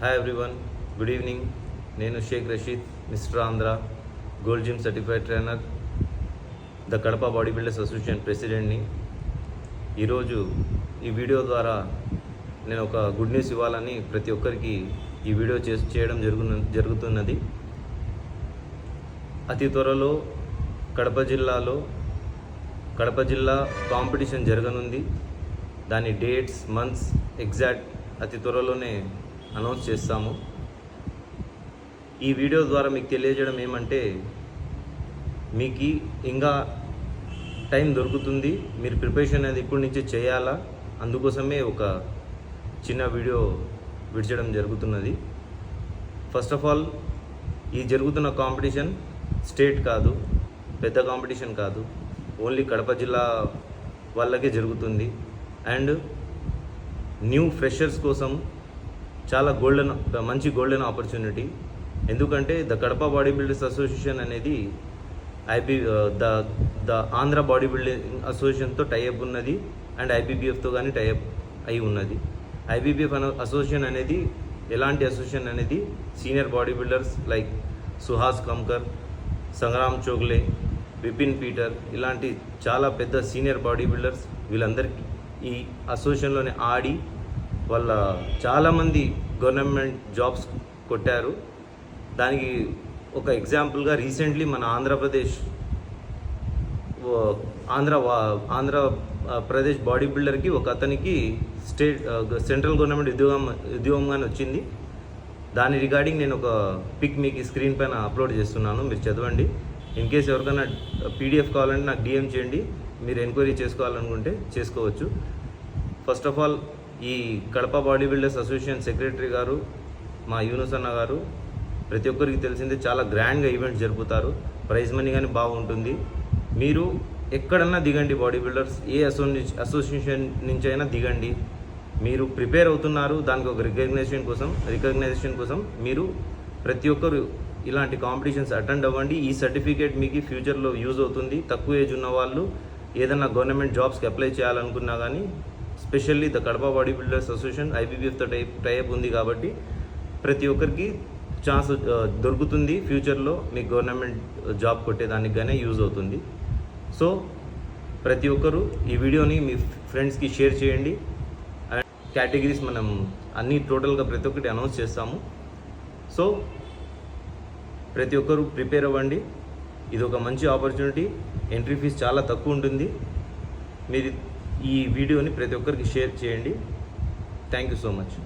Hi everyone, good evening. నేను Shaik Rasheed, mister Andhra gold gym certified trainer, the Kadapa body builders association ప్రెసిడెంట్ని. ఈరోజు ఈ video ద్వారా నేను ఒక గుడ్ న్యూస్ ఇవ్వాలని ప్రతి ఒక్కరికి ఈ వీడియో చేయడం జరుగుతున్నది. అతి త్వరలో కడప జిల్లా కాంపిటీషన్ జరగనుంది. దాని డేట్స్, మంత్స్ ఎగ్జాక్ట్ అతి త్వరలోనే అనౌన్స్ చేస్తాము. ఈ వీడియో ద్వారా మీకు తెలియజేయడం ఏమంటే, మీకు ఇంకా టైం దొరుకుతుంది, మీరు ప్రిపరేషన్ అనేది ఇప్పటి నుంచి చేయాలా, అందుకోసమే ఒక చిన్న వీడియో విడిచడం జరుగుతున్నది. ఫస్ట్ ఆఫ్ ఆల్, ఈ జరుగుతున్న కాంపిటీషన్ స్టేట్ కాదు, పెద్ద కాంపిటీషన్ కాదు, ఓన్లీ కడప జిల్లా వాళ్ళకే జరుగుతుంది. అండ్ న్యూ ఫ్రెషర్స్ కోసం చాలా మంచి గోల్డెన్ ఆపర్చునిటీ. ఎందుకంటే the Kadapa body builders association అనేది ద ఆంధ్ర బాడీ బిల్డింగ్ అసోసియేషన్తో టైఅప్ ఉన్నది, అండ్ ఐబీబీఎఫ్తో కానీ టైఅప్ అయి ఉన్నది. ఐబీబీఎఫ్ అసోసియేషన్ అనేది ఎలాంటి అసోసియేషన్ అనేది senior body builders like Suhas Kankar, Sangram Chougule, Vipin Peter ఇలాంటి చాలా పెద్ద సీనియర్ బాడీ బిల్డర్స్ వీళ్ళందరికీ ఈ అసోసియేషన్లోనే ఆడి వాళ్ళ చాలామంది గవర్నమెంట్ జాబ్స్ కొట్టారు. దానికి ఒక ఎగ్జాంపుల్గా రీసెంట్లీ మన ఆంధ్రప్రదేశ్ బాడీ బిల్డర్కి ఒక అతనికి సెంట్రల్ గవర్నమెంట్ ఉద్యోగంగానే వచ్చింది. దాని రిగార్డింగ్ నేను ఒక పిక్ మీకు స్క్రీన్ పైన అప్లోడ్ చేస్తున్నాను, మీరు చదవండి. ఇన్ కేస్ ఎవరికైనా పీడిఎఫ్ కావాలంటే నాకు డిఎం చేయండి, మీరు ఎంక్వైరీ చేసుకోవాలనుకుంటే చేసుకోవచ్చు. ఫస్ట్ ఆఫ్ ఆల్, ఈ Kadapa body builders association secretary గారు మా యూనుస్ అన్న గారు ప్రతి ఒక్కరికి తెలిసిందే చాలా గ్రాండ్గా ఈవెంట్స్ జరుపుతారు. ప్రైజ్ మనీ కానీ బాగుంటుంది. మీరు ఎక్కడన్నా దిగండి, బాడీ బిల్డర్స్ ఏ అసోసియేషన్ నుంచి అయినా దిగండి. మీరు ప్రిపేర్ అవుతున్నారు, దానికి ఒక రికగ్నైజేషన్ కోసం మీరు ప్రతి ఒక్కరు ఇలాంటి కాంపిటీషన్స్ అటెండ్ అవ్వండి. ఈ సర్టిఫికేట్ మీకు ఫ్యూచర్లో యూజ్ అవుతుంది. తక్కువ ఏజ్ ఉన్న వాళ్ళు ఏదైనా గవర్నమెంట్ జాబ్స్కి అప్లై చేయాలనుకున్నా కానీ, specially the Kadapa body builders association ఐబీబీఎఫ్తో టైఅప్ ఉంది కాబట్టి ప్రతి ఒక్కరికి ఛాన్స్ దొరుకుతుంది. ఫ్యూచర్లో మీకు గవర్నమెంట్ జాబ్ కొట్టేదానికి కానీ యూజ్ అవుతుంది. సో ప్రతి ఒక్కరు ఈ వీడియోని మీ ఫ్రెండ్స్కి షేర్ చేయండి. అండ్ కేటగిరీస్ మనం అన్ని టోటల్గా ప్రతి ఒక్కటి అనౌన్స్ చేస్తాము. సో ప్రతి ఒక్కరు ప్రిపేర్ అవ్వండి. ఇది ఒక మంచి ఆపర్చునిటీ. ఎంట్రీ ఫీజు చాలా తక్కువ ఉంటుంది. మీరు ఈ వీడియోని ప్రతి ఒక్కరికి షేర్ చేయండి. Thank you so much.